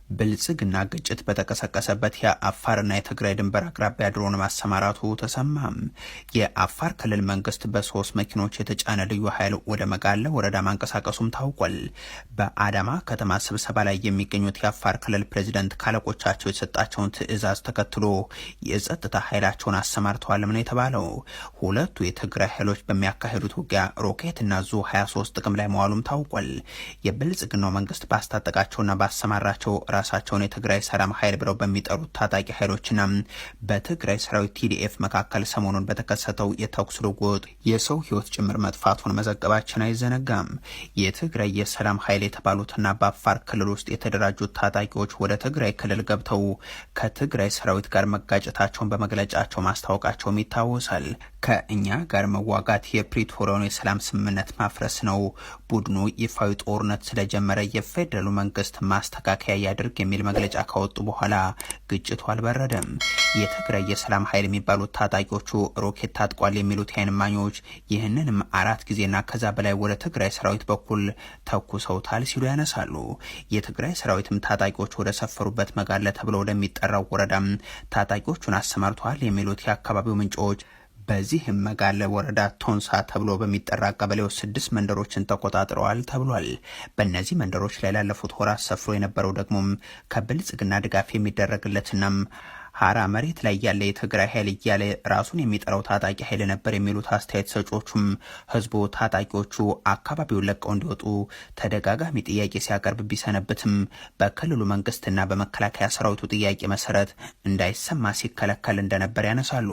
ብልጽግና ግጭት በተቀሰቀሰበት የአፋርና የትግራይ ድንበር አቅራቢያ ድሮን ማሰማራቱ ተሰማም። የአፋር ክልል መንግስት በሶስት መኪኖች የተጫነ ልዩ ኃይል ወደ መጋለ ወረዳ ማንቀሳቀሱም ታውቋል። በአዳማ ከተማ ስብሰባ ላይ የሚገኙት የአፋር ክልል ፕሬዚደንት ካለቆቻቸው የሰጣቸውን ትዕዛዝ ተከትሎ የጸጥታ ኃይላቸውን አሰማርተዋልም ነው የተባለው። ሁለቱ የትግራይ ኃይሎች በሚያካሄዱት ውጊያ ሮኬትና ዙ 23 ጥቅም ላይ መዋሉም ታውቋል። የብልጽግናው መንግስት ባስታጠቃቸውና ባሰማራቸው ራሳቸውን የትግራይ ሰላም ኃይል ብለው በሚጠሩት ታጣቂ ኃይሎችና በትግራይ ሰራዊት ቲዲኤፍ መካከል ሰሞኑን በተከሰተው የተኩስ ልውውጥ የሰው ህይወት ጭምር መጥፋቱን መዘገባችን አይዘነጋም። የትግራይ የሰላም ኃይል የተባሉትና በአፋር ክልል ውስጥ የተደራጁት ታጣቂዎች ወደ ትግራይ ክልል ገብተው ከትግራይ ሰራዊት ጋር መጋጨታቸውን በመግለጫቸው ማስታወቃቸውም ይታወሳል። ከእኛ ጋር መዋጋት የፕሪቶሪያውን የሰላም ስምምነት ማፍረስ ነው። ቡድኑ ይፋዊ ጦርነት ስለጀመረ የፌደራሉ መንግስት ማስተካከያ ያድርግ የሚል መግለጫ ካወጡ በኋላ ግጭቱ አልበረደም። የትግራይ የሰላም ኃይል የሚባሉት ታጣቂዎቹ ሮኬት ታጥቋል የሚሉት የዓይን እማኞች ይህንንም 4 ጊዜና ከዛ በላይ ወደ ትግራይ ሰራዊት በኩል ተኩሰውታል ሲሉ ያነሳሉ። የትግራይ ሰራዊትም ታጣቂዎች ወደ ሰፈሩበት መጋለ ተብሎ ወደሚጠራው ወረዳም ታጣቂዎቹን አሰማርተዋል የሚሉት የአካባቢው ምንጮች በዚህም መጋለ ወረዳ ቶንሳ ተብሎ በሚጠራ ቀበሌው 6 መንደሮችን ተቆጣጥረዋል ተብሏል። በእነዚህ መንደሮች ላይ ላለፉት ወራት ሰፍሮ የነበረው ደግሞም ከብልጽግና ድጋፍ የሚደረግለትና ሀራ መሬት ላይ ያለ የትግራይ ኃይል እያለ ራሱን የሚጠራው ታጣቂ ኃይል ነበር የሚሉት አስተያየት ሰጪዎቹም ህዝቡ ታጣቂዎቹ አካባቢውን ለቀው እንዲወጡ ተደጋጋሚ ጥያቄ ሲያቀርብ ቢሰነብትም በክልሉ መንግስትና በመከላከያ ሰራዊቱ ጥያቄ መሰረት እንዳይሰማ ሲከለከል እንደነበር ያነሳሉ።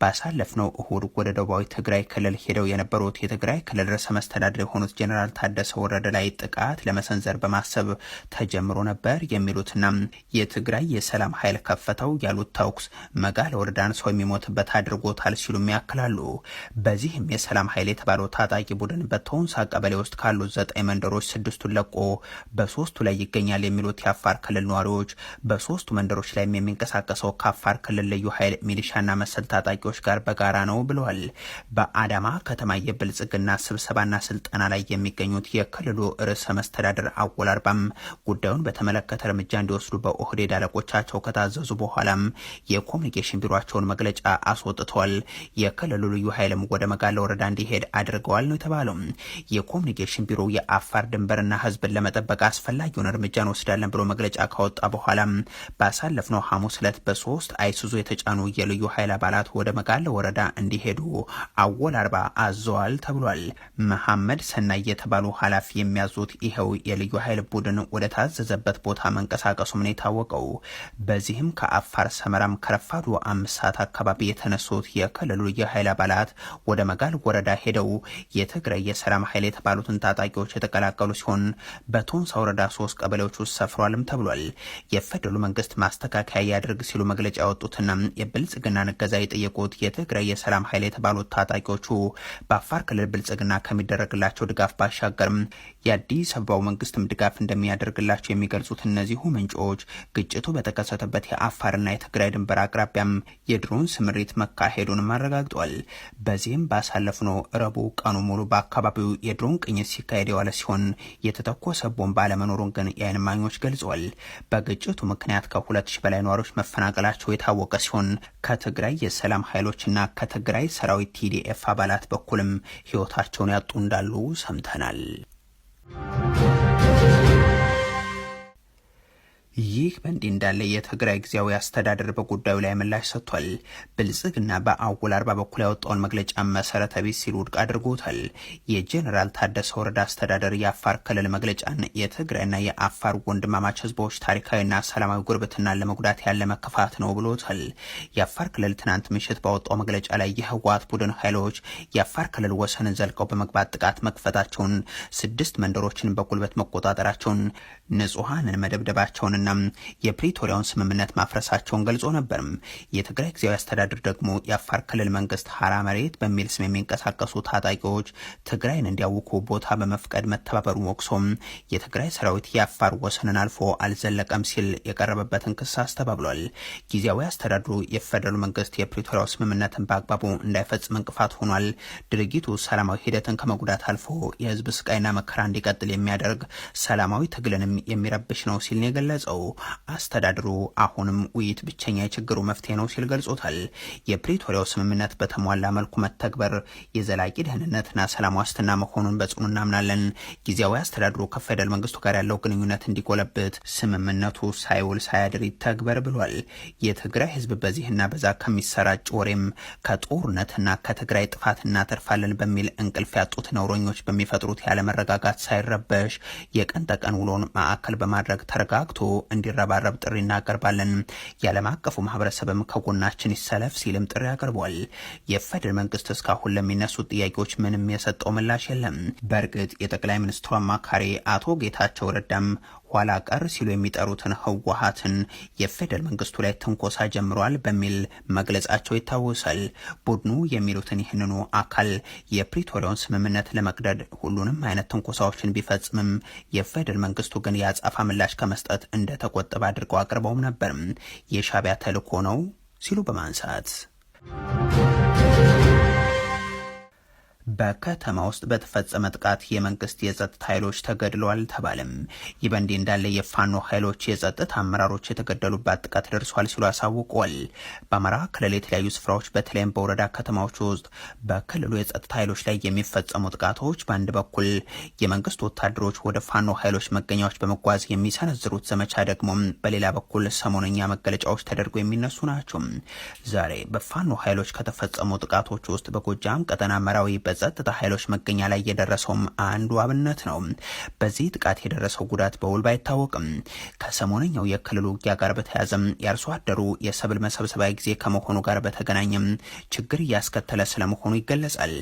ባሳለፍነው እሁድ ወደ ደቡባዊ ትግራይ ክልል ሄደው የነበሩት የትግራይ ክልል ርዕሰ መስተዳድር የሆኑት ጄኔራል ታደሰ ወረደ ላይ ጥቃት ለመሰንዘር በማሰብ ተጀምሮ ነበር የሚሉትና የትግራይ የሰላም ኃይል ከፈተው ያሉት ተኩስ መጋለ ወረዳን ሰው የሚሞትበት አድርጎታል ሲሉም ያክላሉ። በዚህም የሰላም ኃይል የተባለው ታጣቂ ቡድን በቶንሳ ቀበሌ ውስጥ ካሉ 9 መንደሮች 6ቱን ለቆ በ3ቱ ላይ ይገኛል የሚሉት የአፋር ክልል ነዋሪዎች በ3ቱ መንደሮች ላይ የሚንቀሳቀሰው ከአፋር ክልል ልዩ ኃይል ሚሊሻና መሰል ታጣቂዎች ጋር በጋራ ነው ብለዋል። በአዳማ ከተማ የብልጽግና ስብሰባና ስልጠና ላይ የሚገኙት የክልሉ ርዕሰ መስተዳድር አወል አርባም ጉዳዩን በተመለከተ እርምጃ እንዲወስዱ በኦህዴድ አለቆቻቸው ከታዘዙ በኋላ የኮሙኒኬሽን ቢሮአቸውን መግለጫ አስወጥተዋል። የክልሉ ልዩ ኃይልም ወደ መጋለ ወረዳ እንዲሄድ አድርገዋል ነው የተባለው። የኮሙኒኬሽን ቢሮ የአፋር ድንበርና ህዝብን ለመጠበቅ አስፈላጊውን እርምጃ እንወስዳለን ብሎ መግለጫ ካወጣ በኋላ ባሳለፍነው ሐሙስ ዕለት በ3 አይሱዙ የተጫኑ የልዩ ኃይል አባላት ወደ መጋለ ወረዳ እንዲሄዱ አወል አርባ አዘዋል ተብሏል። መሐመድ ሰናይ የተባሉ ኃላፊ የሚያዙት ይኸው የልዩ ኃይል ቡድን ወደ ታዘዘበት ቦታ መንቀሳቀሱም ነው የታወቀው። በዚህም ከአፋር ሰመራም ከረፋዱ 5 ሰዓት አካባቢ የተነሱት የክልሉ የኃይል አባላት ወደ መጋል ወረዳ ሄደው የትግራይ የሰላም ኃይል የተባሉትን ታጣቂዎች የተቀላቀሉ ሲሆን በቶንሳ ወረዳ 3 ቀበሌዎች ውስጥ ሰፍሯልም ተብሏል። የፌደራሉ መንግስት ማስተካከያ ያድርግ ሲሉ መግለጫ ያወጡትና የብልጽግናን እገዛ የጠየቁት የትግራይ የሰላም ኃይል የተባሉት ታጣቂዎቹ በአፋር ክልል ብልጽግና ከሚደረግላቸው ድጋፍ ባሻገርም የአዲስ አበባው መንግስትም ድጋፍ እንደሚያደርግላቸው የሚገልጹት እነዚሁ ምንጮች ግጭቱ በተከሰተበት የአፋርና የትግራይ ድንበር አቅራቢያም የድሮን ስምሪት መካሄዱንም አረጋግጧል። በዚህም ባሳለፍነው ረቡዕ ቀኑ ሙሉ በአካባቢው የድሮን ቅኝት ሲካሄድ የዋለ ሲሆን የተተኮሰ ቦምብ አለመኖሩን ግን የዓይን እማኞች ገልጸዋል። በግጭቱ ምክንያት ከ2000 በላይ ነዋሪዎች መፈናቀላቸው የታወቀ ሲሆን ከትግራይ የሰላም ኃይሎችና ከትግራይ ሰራዊት ቲዲኤፍ አባላት በኩልም ህይወታቸውን ያጡ እንዳሉ ሰምተናል። ይህ በእንዲህ እንዳለ የትግራይ ጊዜያዊ አስተዳደር በጉዳዩ ላይ ምላሽ ሰጥቷል። ብልጽግና በአወል አርባ በኩል ያወጣውን መግለጫ መሰረተ ቢስ ሲል ውድቅ አድርጎታል። የጄኔራል ታደሰ ወረዳ አስተዳደር የአፋር ክልል መግለጫን የትግራይና የአፋር ወንድማማች ህዝቦች ታሪካዊና ሰላማዊ ጉርብትናን ለመጉዳት ያለ መከፋት ነው ብሎታል። የአፋር ክልል ትናንት ምሽት ባወጣው መግለጫ ላይ የህወሓት ቡድን ኃይሎች የአፋር ክልል ወሰንን ዘልቀው በመግባት ጥቃት መክፈታቸውን፣ 6 መንደሮችን በጉልበት መቆጣጠራቸውን፣ ንጹሐንን መደብደባቸውንና የፕሪቶሪያውን ስምምነት ማፍረሳቸውን ገልጾ ነበር። የትግራይ ጊዜያዊ አስተዳደር ደግሞ የአፋር ክልል መንግስት ሀራ መሬት በሚል ስም የሚንቀሳቀሱ ታጣቂዎች ትግራይን እንዲያውኩ ቦታ በመፍቀድ መተባበሩን ወቅሶም የትግራይ ሰራዊት የአፋር ወሰንን አልፎ አልዘለቀም ሲል የቀረበበትን ክስ አስተባብሏል። ጊዜያዊ አስተዳደሩ የፌደራሉ መንግስት የፕሪቶሪያው ስምምነትን በአግባቡ እንዳይፈጽም እንቅፋት ሆኗል፣ ድርጊቱ ሰላማዊ ሂደትን ከመጉዳት አልፎ የህዝብ ስቃይና መከራ እንዲቀጥል የሚያደርግ ሰላማዊ ትግልንም የሚረብሽ ነው ሲል ነው የገለጸው። አስታውሰው አስተዳድሩ አሁንም ውይይት ብቸኛ የችግሩ መፍትሄ ነው ሲል ገልጾታል። የፕሪቶሪያው ስምምነት በተሟላ መልኩ መተግበር የዘላቂ ደህንነትና ሰላም ዋስትና መሆኑን በጽኑ እናምናለን። ጊዜያዊ አስተዳድሩ ከፌደራል መንግስቱ ጋር ያለው ግንኙነት እንዲጎለብት ስምምነቱ ሳይውል ሳያድር ይተግበር ብሏል። የትግራይ ህዝብ በዚህና በዛ ከሚሰራጭ ወሬም ከጦርነትና ከትግራይ ጥፋት እናተርፋለን በሚል እንቅልፍ ያጡት ነውረኞች በሚፈጥሩት ያለመረጋጋት ሳይረበሽ የቀን ተቀን ውሎን ማዕከል በማድረግ ተረጋግቶ እንዲረባረብ ጥሪ እናቀርባለን። የዓለም አቀፉ ማህበረሰብም ከጎናችን ይሰለፍ ሲልም ጥሪ አቅርቧል። የፌደራል መንግስት እስካሁን ለሚነሱት ጥያቄዎች ምንም የሰጠው ምላሽ የለም። በእርግጥ የጠቅላይ ሚኒስትሩ አማካሪ አቶ ጌታቸው ረዳም ኋላ ቀር ሲሉ የሚጠሩትን ህወሓትን የፌደራል መንግስቱ ላይ ትንኮሳ ጀምሯል በሚል መግለጻቸው ይታወሳል። ቡድኑ የሚሉትን ይህንኑ አካል የፕሪቶሪያውን ስምምነት ለመቅደድ ሁሉንም አይነት ትንኮሳዎችን ቢፈጽምም የፌደራል መንግስቱ ግን የአጻፋ ምላሽ ከመስጠት እንደተቆጠበ አድርገው አቅርበውም ነበር። የሻዕቢያ ተልዕኮ ነው ሲሉ በማንሳት በከተማ ውስጥ በተፈጸመ ጥቃት የመንግስት የጸጥታ ኃይሎች ተገድለዋል ተባለም። ይህ በእንዲህ እንዳለ የፋኖ ኃይሎች የጸጥታ አመራሮች የተገደሉባት ጥቃት ደርሷል ሲሉ አሳውቀዋል። በአማራ ክልል የተለያዩ ስፍራዎች በተለይም በወረዳ ከተማዎች ውስጥ በክልሉ የጸጥታ ኃይሎች ላይ የሚፈጸሙ ጥቃቶች በአንድ በኩል የመንግስት ወታደሮች ወደ ፋኖ ኃይሎች መገኛዎች በመጓዝ የሚሰነዝሩት ዘመቻ ደግሞ በሌላ በኩል ሰሞነኛ መገለጫዎች ተደርገው የሚነሱ ናቸው። ዛሬ በፋኖ ኃይሎች ከተፈጸሙ ጥቃቶች ውስጥ በጎጃም ቀጠና መራዊ ጸጥታ ኃይሎች መገኛ ላይ የደረሰውም አንዱ አብነት ነው። በዚህ ጥቃት የደረሰው ጉዳት በውል ባይታወቅም ከሰሞነኛው የክልሉ ውጊያ ጋር በተያያዘም የአርሶ አደሩ የሰብል መሰብሰቢያ ጊዜ ከመሆኑ ጋር በተገናኘም ችግር እያስከተለ ስለመሆኑ ይገለጻል።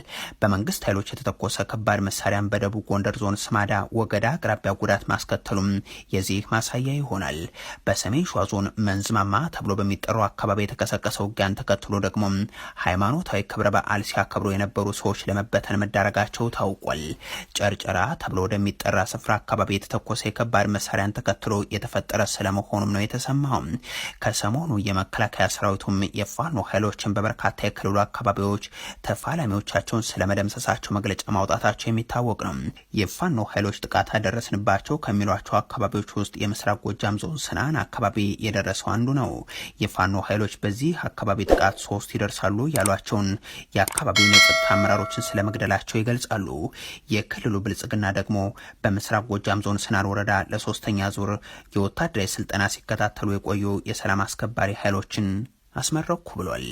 በመንግስት ኃይሎች የተተኮሰ ከባድ መሳሪያን በደቡብ ጎንደር ዞን ስማዳ ወገዳ አቅራቢያ ጉዳት ማስከተሉም የዚህ ማሳያ ይሆናል። በሰሜን ሸዋ ዞን መንዝማማ ተብሎ በሚጠራው አካባቢ የተቀሰቀሰ ውጊያን ተከትሎ ደግሞ ሃይማኖታዊ ክብረ በዓል ሲያከብሩ የነበሩ ሰዎች በተን መዳረጋቸው ታውቋል። ጨርጨራ ተብሎ ወደሚጠራ ስፍራ አካባቢ የተተኮሰ የከባድ መሳሪያን ተከትሎ የተፈጠረ ስለመሆኑም ነው የተሰማው። ከሰሞኑ የመከላከያ ሰራዊቱም የፋኖ ኃይሎችን በበርካታ የክልሉ አካባቢዎች ተፋላሚዎቻቸውን ስለመደምሰሳቸው መግለጫ ማውጣታቸው የሚታወቅ ነው። የፋኖ ኃይሎች ጥቃት አደረስንባቸው ከሚሏቸው አካባቢዎች ውስጥ የምስራቅ ጎጃም ዞን ስናን አካባቢ የደረሰው አንዱ ነው። የፋኖ ኃይሎች በዚህ አካባቢ ጥቃት 3 ይደርሳሉ ያሏቸውን የአካባቢውን የጸጥታ አመራሮችን ስለመግደላቸው ይገልጻሉ። የክልሉ ብልጽግና ደግሞ በምስራቅ ጎጃም ዞን ስናር ወረዳ ለሶስተኛ ዙር የወታደራዊ ስልጠና ሲከታተሉ የቆዩ የሰላም አስከባሪ ኃይሎችን አስመረኩ ብሏል።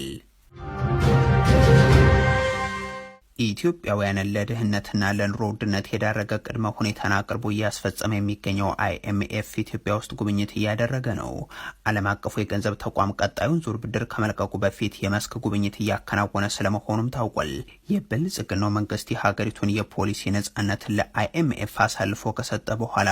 ኢትዮጵያውያንን ለድህነትና ለኑሮ ውድነት የዳረገ ቅድመ ሁኔታን አቅርቦ እያስፈጸመ የሚገኘው አይኤምኤፍ ኢትዮጵያ ውስጥ ጉብኝት እያደረገ ነው። ዓለም አቀፉ የገንዘብ ተቋም ቀጣዩን ዙር ብድር ከመልቀቁ በፊት የመስክ ጉብኝት እያከናወነ ስለመሆኑም ታውቋል። የብልጽግናው መንግስት የሀገሪቱን የፖሊሲ ነጻነትን ለአይኤምኤፍ አሳልፎ ከሰጠ በኋላ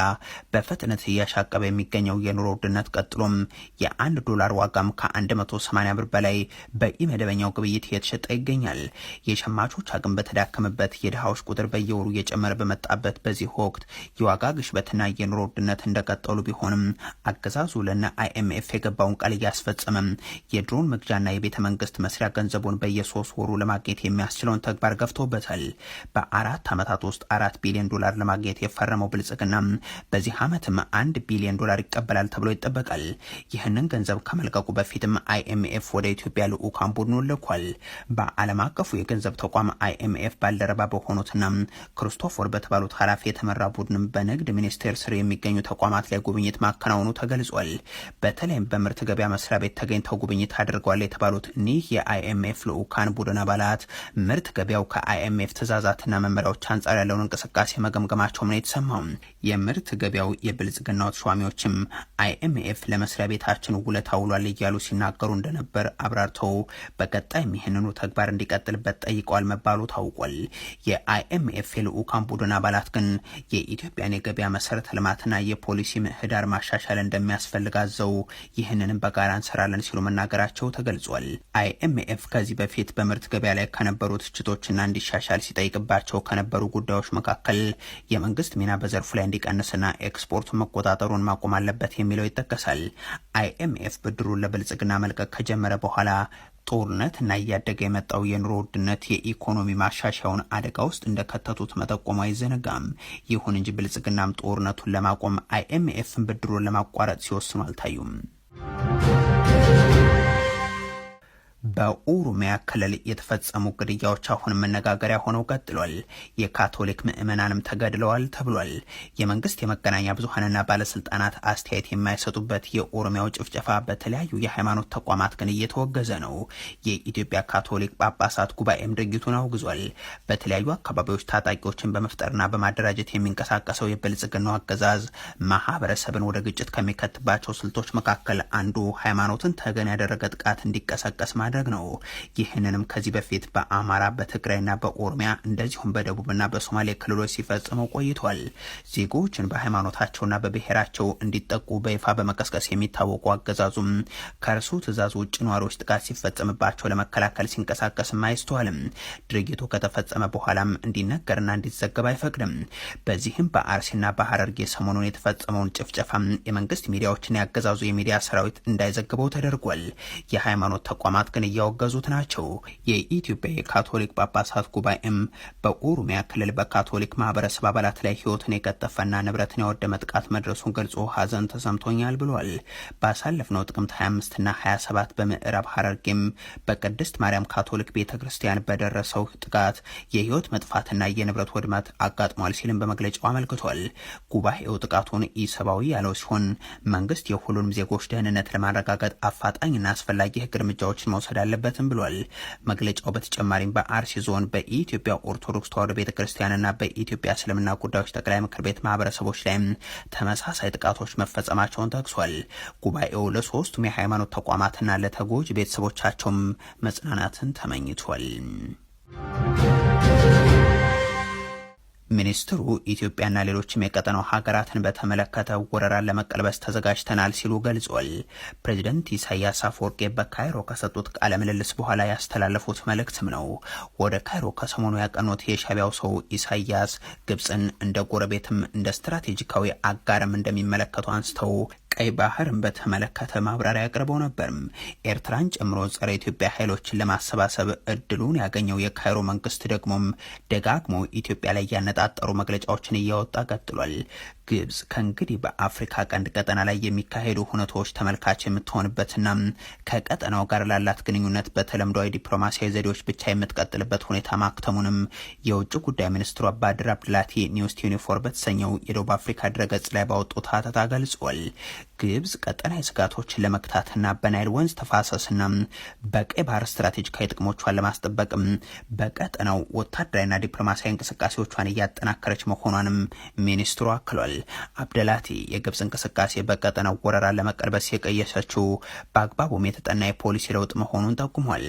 በፍጥነት እያሻቀበ የሚገኘው የኑሮ ውድነት ቀጥሎም የ1 ዶላር ዋጋም ከ180 ብር በላይ በኢመደበኛው ግብይት እየተሸጠ ይገኛል። የሸማቾች አቅም በተዳከመበት የድሃዎች ቁጥር በየወሩ እየጨመረ በመጣበት በዚህ ወቅት የዋጋ ግሽበትና የኑሮ ውድነት እንደቀጠሉ ቢሆንም አገዛዙ ለነ አይኤምኤፍ የገባውን ቃል እያስፈጸመም የድሮን መግዣና የቤተ መንግስት መስሪያ ገንዘቡን በየ3 ወሩ ለማግኘት የሚያስችለውን ተግባር ገፍቶበታል። በ4 ዓመታት ውስጥ 4 ቢሊዮን ዶላር ለማግኘት የፈረመው ብልጽግና በዚህ ዓመትም 1 ቢሊዮን ዶላር ይቀበላል ተብሎ ይጠበቃል። ይህንን ገንዘብ ከመልቀቁ በፊትም አይኤምኤፍ ወደ ኢትዮጵያ ልዑካን ቡድኑን ልኳል። በዓለም አቀፉ የገንዘብ ተቋም አይኤምኤፍ ባልደረባ በሆኑትና ክርስቶፈር በተባሉት ኃላፊ የተመራ ቡድንም በንግድ ሚኒስቴር ስር የሚገኙ ተቋማት ላይ ጉብኝት ማከናወኑ ተገልጿል። በተለይም በምርት ገበያ መስሪያ ቤት ተገኝተው ጉብኝት አድርገዋል የተባሉት እኒህ የአይኤምኤፍ ልዑካን ቡድን አባላት ምርት ገበያው ከአይኤምኤፍ ትዕዛዛትና መመሪያዎች አንጻር ያለውን እንቅስቃሴ መገምገማቸው ነው የተሰማው። የምርት ገበያው የብልጽግናው ተሿሚዎችም አይኤምኤፍ ለመስሪያ ቤታችን ውለታ ውሏል እያሉ ሲናገሩ እንደነበር አብራርተው በቀጣይም ይህንኑ ተግባር እንዲቀጥልበት ጠይቀዋል መባሉ ታውቋል። የአይኤምኤፍ ልዑካን ቡድን አባላት ግን የኢትዮጵያን የገበያ መሰረተ ልማትና የፖሊሲ ምህዳር ማሻሻል እንደሚያስፈልግ አዘው ይህንንም በጋራ እንሰራለን ሲሉ መናገራቸው ተገልጿል። አይኤምኤፍ ከዚህ በፊት በምርት ገበያ ላይ ከነበሩ ትችቶችና እንዲሻሻል ሲጠይቅባቸው ከነበሩ ጉዳዮች መካከል የመንግስት ሚና በዘርፉ ላይ እንዲቀንስና ኤክስፖርቱን መቆጣጠሩን ማቆም አለበት የሚለው ይጠቀሳል። አይኤምኤፍ ብድሩን ለብልጽግና መልቀቅ ከጀመረ በኋላ ጦርነትና እያደገ የመጣው የኑሮ ውድነት የኢኮኖሚ ማሻሻያውን አደጋ ውስጥ እንደከተቱት መጠቆሙ አይዘነጋም። ይሁን እንጂ ብልጽግናም ጦርነቱን ለማቆም አይኤምኤፍን ብድሩን ለማቋረጥ ሲወስኑ አልታዩም። በኦሮሚያ ክልል የተፈጸሙ ግድያዎች አሁን መነጋገሪያ ሆነው ቀጥሏል። የካቶሊክ ምዕመናንም ተገድለዋል ተብሏል። የመንግስት የመገናኛ ብዙሃንና ባለስልጣናት አስተያየት የማይሰጡበት የኦሮሚያው ጭፍጨፋ በተለያዩ የሃይማኖት ተቋማት ግን እየተወገዘ ነው። የኢትዮጵያ ካቶሊክ ጳጳሳት ጉባኤም ድርጊቱን አውግዟል። በተለያዩ አካባቢዎች ታጣቂዎችን በመፍጠርና በማደራጀት የሚንቀሳቀሰው የብልጽግናው አገዛዝ ማህበረሰብን ወደ ግጭት ከሚከትባቸው ስልቶች መካከል አንዱ ሃይማኖትን ተገን ያደረገ ጥቃት እንዲቀሰቀስ ማድረግ ነው። ይህንንም ከዚህ በፊት በአማራ በትግራይና በኦሮሚያ እንደዚሁም በደቡብና በሶማሌ ክልሎች ሲፈጽመው ቆይቷል። ዜጎችን በሃይማኖታቸውና በብሔራቸው እንዲጠቁ በይፋ በመቀስቀስ የሚታወቁ አገዛዙም ከእርሱ ትዕዛዝ ውጭ ነዋሪዎች ጥቃት ሲፈጸምባቸው ለመከላከል ሲንቀሳቀስም አይስተዋልም። ድርጊቱ ከተፈጸመ በኋላም እንዲነገርና እንዲዘገብ አይፈቅድም። በዚህም በአርሲና በሐረርጌ ሰሞኑን የተፈጸመውን ጭፍጨፋ የመንግስት ሚዲያዎችና ያገዛዙ የሚዲያ ሰራዊት እንዳይዘግበው ተደርጓል። የሃይማኖት ተቋማት ግን እያወገዙት ናቸው። የኢትዮጵያ የካቶሊክ ጳጳሳት ጉባኤም በኦሮሚያ ክልል በካቶሊክ ማህበረሰብ አባላት ላይ ህይወትን የቀጠፈና ንብረትን ያወደመ ጥቃት መድረሱን ገልጾ ሀዘን ተሰምቶኛል ብሏል። ባሳለፍነው ጥቅምት 25ና 27 በምዕራብ ሐረርጌም በቅድስት ማርያም ካቶሊክ ቤተክርስቲያን በደረሰው ጥቃት የህይወት መጥፋትና የንብረት ውድመት አጋጥሟል ሲልም በመግለጫው አመልክቷል። ጉባኤው ጥቃቱን ኢሰብአዊ ያለው ሲሆን መንግስት የሁሉንም ዜጎች ደህንነት ለማረጋገጥ አፋጣኝና አስፈላጊ ህግ እርምጃዎችን መውሰድ አለበትም ብሏል። መግለጫው በተጨማሪም በአርሲ ዞን በኢትዮጵያ ኦርቶዶክስ ተዋሕዶ ቤተክርስቲያንና በኢትዮጵያ እስልምና ጉዳዮች ጠቅላይ ምክር ቤት ማህበረሰቦች ላይም ተመሳሳይ ጥቃቶች መፈጸማቸውን ጠቅሷል። ጉባኤው ለሶስቱም የሃይማኖት ተቋማትና ለተጎጂ ቤተሰቦቻቸውም መጽናናትን ተመኝቷል። ሚኒስትሩ ኢትዮጵያና ሌሎችም የቀጠናው ሀገራትን በተመለከተ ወረራን ለመቀልበስ ተዘጋጅተናል ሲሉ ገልጿል። ፕሬዚደንት ኢሳያስ አፈወርቄ በካይሮ ከሰጡት ቃለ ምልልስ በኋላ ያስተላለፉት መልእክትም ነው። ወደ ካይሮ ከሰሞኑ ያቀኑት የሻቢያው ሰው ኢሳያስ ግብፅን እንደ ጎረቤትም እንደ ስትራቴጂካዊ አጋርም እንደሚመለከቱ አንስተው ቀይ ባህርን በተመለከተ ማብራሪያ ያቀርበው ነበርም። ኤርትራን ጨምሮ ጸረ ኢትዮጵያ ኃይሎችን ለማሰባሰብ እድሉን ያገኘው የካይሮ መንግስት ደግሞም ደጋግሞ ኢትዮጵያ ላይ ያነጣጠሩ መግለጫዎችን እያወጣ ቀጥሏል። ግብጽ ከእንግዲህ በአፍሪካ ቀንድ ቀጠና ላይ የሚካሄዱ ሁነቶች ተመልካች የምትሆንበትና ከቀጠናው ጋር ላላት ግንኙነት በተለምዷዊ ዲፕሎማሲያዊ ዘዴዎች ብቻ የምትቀጥልበት ሁኔታ ማክተሙንም የውጭ ጉዳይ ሚኒስትሩ አባድር አብድላቲ ኒውስ 24 በተሰኘው የደቡብ አፍሪካ ድረገጽ ላይ ባወጡት ሀተታ ገልጿል። ግብጽ ቀጠናዊ ስጋቶችን ለመክታትና በናይል ወንዝ ተፋሰስና በቀይ ባህር ስትራቴጂካዊ ጥቅሞቿን ለማስጠበቅም በቀጠናው ወታደራዊና ዲፕሎማሲያዊ እንቅስቃሴዎቿን እያጠናከረች መሆኗንም ሚኒስትሩ አክሏል። አብደላቲ የግብጽ እንቅስቃሴ በቀጠናው ወረራ ለመቀልበስ የቀየሰችው በአግባቡም የተጠና የፖሊሲ ለውጥ መሆኑን ጠቁሟል።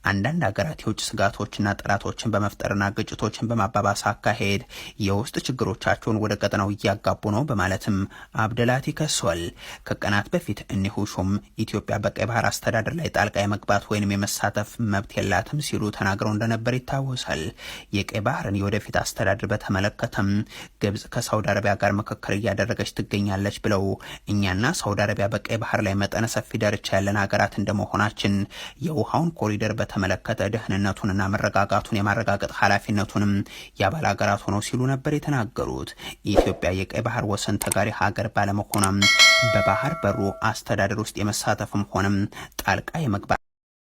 አንዳንድ ሀገራት የውጭ ስጋቶችና ጠላቶችን በመፍጠርና ግጭቶችን በማባባስ አካሄድ የውስጥ ችግሮቻቸውን ወደ ቀጠናው እያጋቡ ነው በማለትም አብደላቲ ከሷል። ከቀናት በፊት እኒሁ ሹም ኢትዮጵያ በቀይ ባህር አስተዳደር ላይ ጣልቃ የመግባት ወይንም የመሳተፍ መብት የላትም ሲሉ ተናግረው እንደነበር ይታወሳል። የቀይ ባህርን የወደፊት አስተዳደር በተመለከተም ግብጽ ከሳውዲ አረቢያ ጋር ምክክር እያደረገች ትገኛለች ብለው እኛና ሳውዲ አረቢያ በቀይ ባህር ላይ መጠነ ሰፊ ዳርቻ ያለን ሀገራት እንደመሆናችን የውሃውን ኮሪደር በተመለከተ ደህንነቱንና መረጋጋቱን የማረጋገጥ ኃላፊነቱንም የአባል ሀገራት ሆነው ሲሉ ነበር የተናገሩት። ኢትዮጵያ የቀይ ባህር ወሰን ተጋሪ ሀገር ባለመሆኗም በባህር በሩ አስተዳደር ውስጥ የመሳተፍም ሆነም ጣልቃ የመግባት